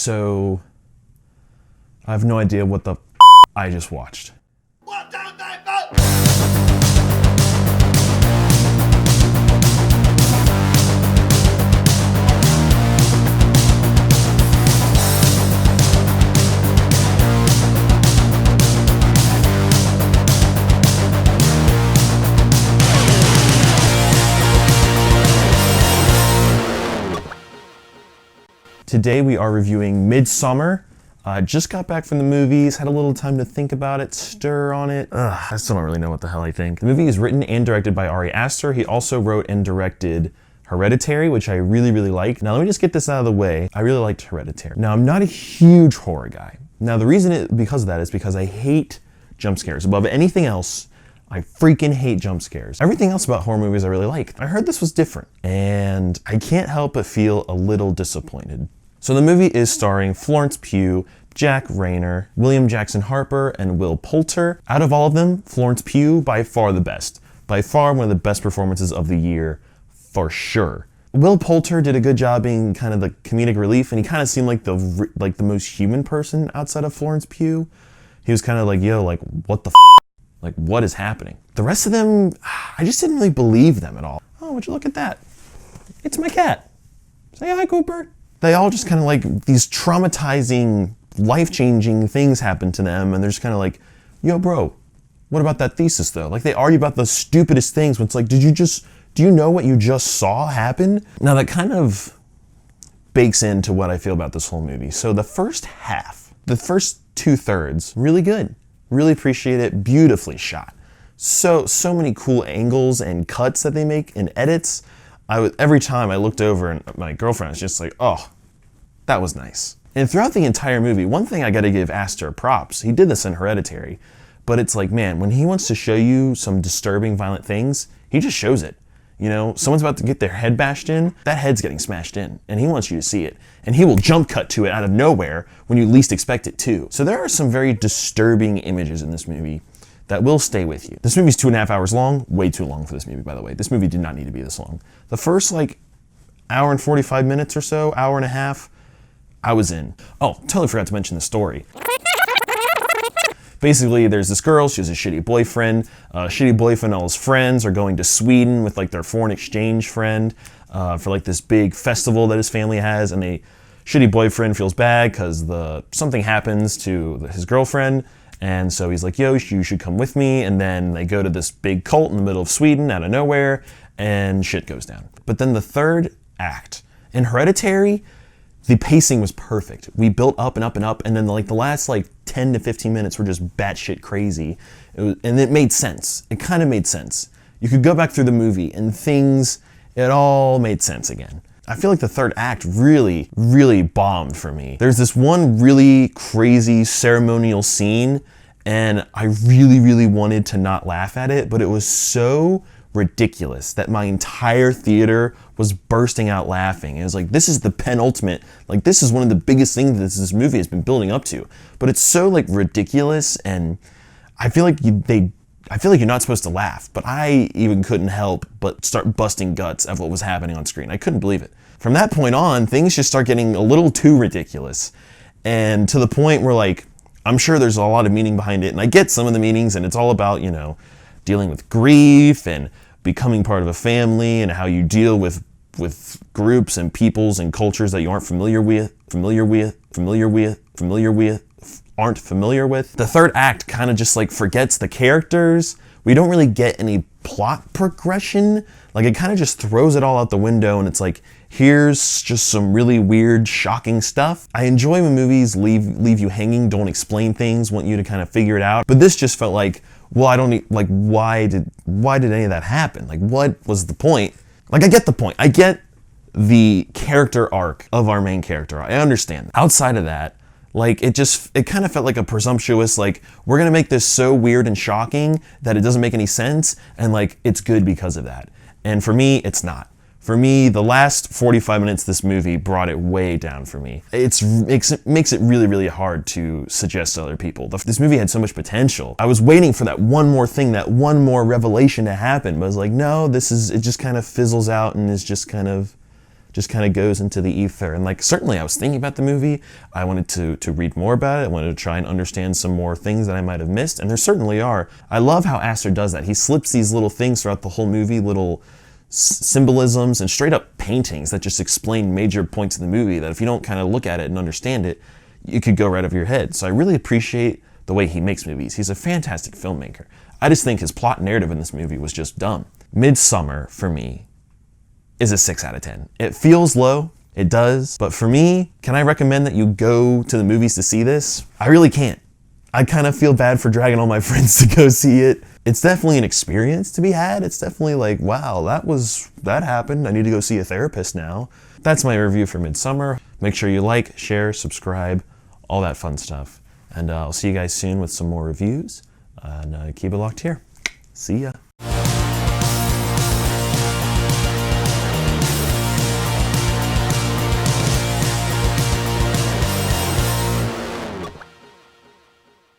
So I have no idea what the I just watched. Today we are reviewing Midsommar. Just got back from the movies, had a little time to think about it, stir on it. I still don't really know what the hell I think. The movie is written and directed by Ari Aster. He also wrote and directed Hereditary, which I really, really like. Now let me just get this out of the way. I really liked Hereditary. Now I'm not a huge horror guy. Now the reason because of that is because I hate jump scares. Above anything else, I freaking hate jump scares. Everything else about horror movies I really like. I heard this was different, and I can't help but feel a little disappointed. So the movie is starring Florence Pugh, Jack Reynor, William Jackson Harper, and Will Poulter. Out of all of them, Florence Pugh, by far the best. By far one of the best performances of the year, for sure. Will Poulter did a good job being kind of the comedic relief, and he kind of seemed like the most human person outside of Florence Pugh. He was kind of like, yo, like, what the f***? Like, what is happening? The rest of them, I just didn't really believe them at all. Oh, would you look at that? It's my cat. Say hi, Cooper. They all just kind of like these traumatizing, life-changing things happen to them, and they're just kind of like, yo, bro, what about that thesis though? Like they argue about the stupidest things when it's like, do you know what you just saw happen? Now that kind of bakes into what I feel about this whole movie. So the first half, the first 2/3, really good. Really appreciate it, beautifully shot. So many cool angles and cuts that they make and edits. Every time I looked over and my girlfriend was just like, oh, that was nice. And throughout the entire movie, one thing I gotta give Aster props, he did this in Hereditary, but it's like, man, when he wants to show you some disturbing, violent things, he just shows it. You know, someone's about to get their head bashed in, that head's getting smashed in, and he wants you to see it. And he will jump cut to it out of nowhere when you least expect it to. So there are some very disturbing images in this movie that will stay with you. This movie's 2.5 hours long, way too long for this movie, by the way. This movie did not need to be this long. The first hour and 45 minutes or so, hour and a half, I was in. Oh, totally forgot to mention the story. Basically, there's this girl, she has a shitty boyfriend. Shitty boyfriend and all his friends are going to Sweden with their foreign exchange friend for this big festival that his family has, and shitty boyfriend feels bad because something happens to his girlfriend. And so he's like, yo, you should come with me. And then they go to this big cult in the middle of Sweden out of nowhere, and shit goes down. But then the third act, in Hereditary, the pacing was perfect. We built up and up and up, and then the last 10 to 15 minutes were just batshit crazy. And it made sense. It kind of made sense. You could go back through the movie and it all made sense again. I feel like the third act really, really bombed for me. There's this one really crazy ceremonial scene, and I really, really wanted to not laugh at it, but it was so ridiculous that my entire theater was bursting out laughing. It was like, this is the penultimate, this is one of the biggest things that this movie has been building up to. But it's so ridiculous, and I feel like you're not supposed to laugh, but I even couldn't help but start busting guts at what was happening on screen. I couldn't believe it. From that point on, things just start getting a little too ridiculous, and to the point where I'm sure there's a lot of meaning behind it, and I get some of the meanings, and it's all about, dealing with grief and becoming part of a family and how you deal with groups and peoples and cultures that you aren't familiar with. The third act kind of just forgets the characters. We don't really get any plot progression. It kind of just throws it all out the window, and it's here's just some really weird, shocking stuff. I enjoy when movies leave you hanging, don't explain things, want you to kind of figure it out. But this just felt well, I don't need, why did any of that happen? What was the point? I get the point. I get the character arc of our main character. I understand. Outside of that, it kind of felt like a presumptuous, we're gonna make this so weird and shocking that it doesn't make any sense, and it's good because of that. And for me, it's not. For me, the last 45 minutes of this movie brought it way down for me. It makes it really, really hard to suggest to other people. This movie had so much potential. I was waiting for that one more thing, that one more revelation to happen, but I was like, no, it just kind of fizzles out and is just kind of just kind of goes into the ether. And like, certainly I was thinking about the movie. I wanted to read more about it. I wanted to try and understand some more things that I might have missed. And there certainly are. I love how Aster does that. He slips these little things throughout the whole movie, little symbolisms and straight up paintings that just explain major points of the movie that if you don't kind of look at it and understand it, you could go right over your head. So I really appreciate the way he makes movies. He's a fantastic filmmaker. I just think his plot narrative in this movie was just dumb. Midsommar, for me, is a 6 out of 10. It feels low, it does, but for me, can I recommend that you go to the movies to see this? I really can't. I kind of feel bad for dragging all my friends to go see it. It's definitely an experience to be had. It's definitely like, wow, that happened. I need to go see a therapist now. That's my review for Midsommar. Make sure you like, share, subscribe, all that fun stuff. And I'll see you guys soon with some more reviews. And keep it locked here. See ya.